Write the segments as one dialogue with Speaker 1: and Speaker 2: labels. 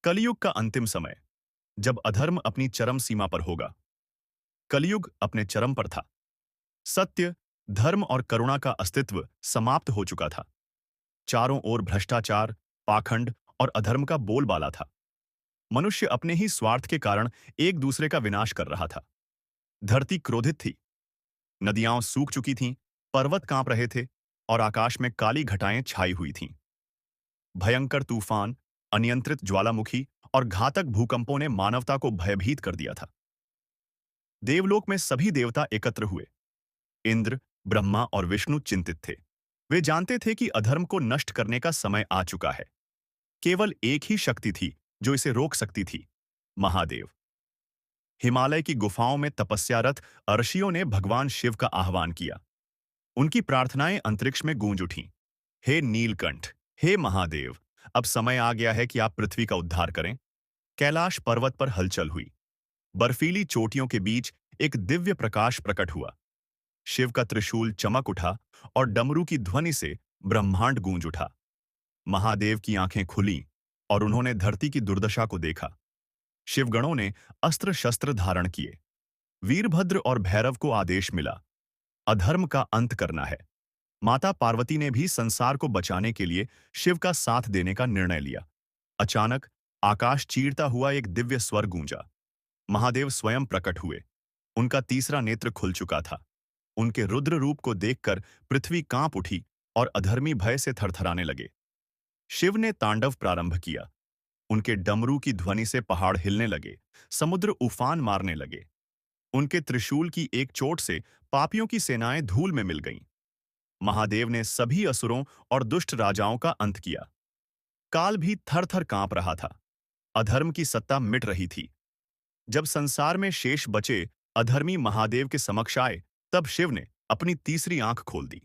Speaker 1: कलयुग का अंतिम समय, जब अधर्म अपनी चरम सीमा पर होगा। कलयुग अपने चरम पर था। सत्य, धर्म और करुणा का अस्तित्व समाप्त हो चुका था। चारों ओर भ्रष्टाचार, पाखंड और अधर्म का बोलबाला था। मनुष्य अपने ही स्वार्थ के कारण एक दूसरे का विनाश कर रहा था। धरती क्रोधित थी, नदियां सूख चुकी थीं, पर्वत कांप रहे थे और आकाश में काली घटाएं छाई हुई थीं। भयंकर तूफान, अनियंत्रित ज्वालामुखी और घातक भूकंपों ने मानवता को भयभीत कर दिया था। देवलोक में सभी देवता एकत्र हुए। इंद्र, ब्रह्मा और विष्णु चिंतित थे। वे जानते थे कि अधर्म को नष्ट करने का समय आ चुका है। केवल एक ही शक्ति थी जो इसे रोक सकती थी, महादेव। हिमालय की गुफाओं में तपस्यारत ऋषियों ने भगवान शिव का आह्वान किया। उनकी प्रार्थनाएं अंतरिक्ष में गूंज उठीं। हे नीलकंठ, हे महादेव, अब समय आ गया है कि आप पृथ्वी का उद्धार करें। कैलाश पर्वत पर हलचल हुई। बर्फीली चोटियों के बीच एक दिव्य प्रकाश प्रकट हुआ। शिव का त्रिशूल चमक उठा और डमरू की ध्वनि से ब्रह्मांड गूंज उठा। महादेव की आंखें खुलीं और उन्होंने धरती की दुर्दशा को देखा। शिवगणों ने अस्त्र शस्त्र धारण किए। वीरभद्र और भैरव को आदेश मिला, अधर्म का अंत करना है। माता पार्वती ने भी संसार को बचाने के लिए शिव का साथ देने का निर्णय लिया। अचानक आकाश चीरता हुआ एक दिव्य स्वर गूंजा। महादेव स्वयं प्रकट हुए। उनका तीसरा नेत्र खुल चुका था। उनके रुद्र रूप को देखकर पृथ्वी कांप उठी और अधर्मी भय से थरथराने लगे। शिव ने तांडव प्रारंभ किया। उनके डमरू की ध्वनि से पहाड़ हिलने लगे, समुद्र उफान मारने लगे। उनके त्रिशूल की एक चोट से पापियों की सेनाएं धूल में मिल गईं। महादेव ने सभी असुरों और दुष्ट राजाओं का अंत किया। काल भी थर-थर कांप रहा था। अधर्म की सत्ता मिट रही थी। जब संसार में शेष बचे अधर्मी महादेव के समक्ष आए, तब शिव ने अपनी तीसरी आंख खोल दी।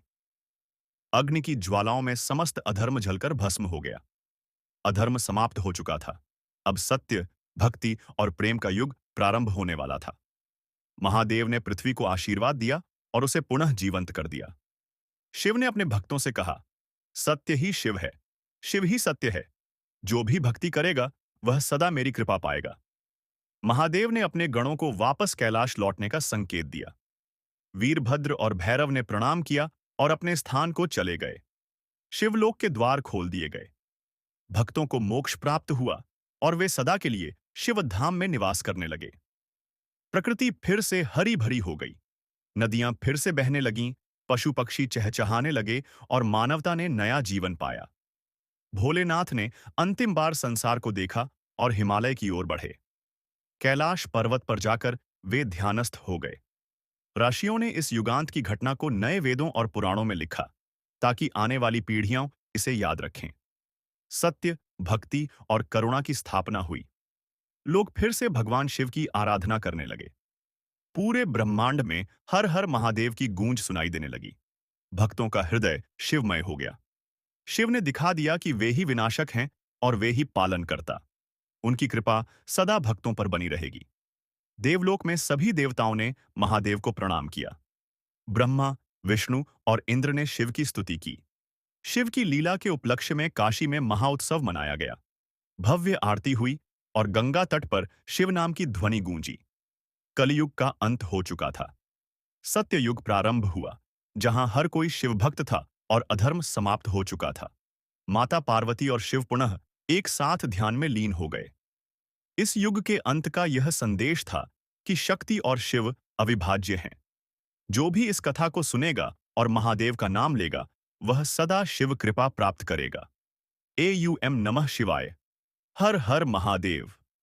Speaker 1: अग्नि की ज्वालाओं में समस्त अधर्म जलकर भस्म हो गया। अधर्म समाप्त हो चुका था। अब सत्य, भक्ति और प्रेम का युग प्रारंभ होने वाला था। महादेव ने पृथ्वी को आशीर्वाद दिया और उसे पुनः जीवंत कर दिया। शिव ने अपने भक्तों से कहा, सत्य ही शिव है, शिव ही सत्य है। जो भी भक्ति करेगा, वह सदा मेरी कृपा पाएगा। महादेव ने अपने गणों को वापस कैलाश लौटने का संकेत दिया। वीरभद्र और भैरव ने प्रणाम किया और अपने स्थान को चले गए। शिवलोक के द्वार खोल दिए गए। भक्तों को मोक्ष प्राप्त हुआ और वे सदा के लिए शिवधाम में निवास करने लगे। प्रकृति फिर से हरी भरी हो गई। नदियां फिर से बहने लगीं, पशु पक्षी चहचहाने लगे और मानवता ने नया जीवन पाया। भोलेनाथ ने अंतिम बार संसार को देखा और हिमालय की ओर बढ़े। कैलाश पर्वत पर जाकर वे ध्यानस्थ हो गए। ऋषियों ने इस युगांत की घटना को नए वेदों और पुराणों में लिखा, ताकि आने वाली पीढ़ियां इसे याद रखें। सत्य, भक्ति और करुणा की स्थापना हुई। लोग फिर से भगवान शिव की आराधना करने लगे। पूरे ब्रह्मांड में हर हर महादेव की गूंज सुनाई देने लगी। भक्तों का हृदय शिवमय हो गया। शिव ने दिखा दिया कि वे ही विनाशक हैं और वे ही पालनकर्ता। उनकी कृपा सदा भक्तों पर बनी रहेगी। देवलोक में सभी देवताओं ने महादेव को प्रणाम किया। ब्रह्मा, विष्णु और इंद्र ने शिव की स्तुति की। शिव की लीला के उपलक्ष्य में काशी में महाउत्सव मनाया गया। भव्य आरती हुई और गंगा तट पर शिव नाम की ध्वनि गूंजी। कलयुग का अंत हो चुका था। सत्य युग प्रारंभ हुआ, जहां हर कोई शिव भक्त था और अधर्म समाप्त हो चुका था। माता पार्वती और शिव पुनः एक साथ ध्यान में लीन हो गए। इस युग के अंत का यह संदेश था कि शक्ति और शिव अविभाज्य हैं। जो भी इस कथा को सुनेगा और महादेव का नाम लेगा, वह सदा शिव कृपा प्राप्त करेगा। AUM नमः शिवाय। हर हर महादेव।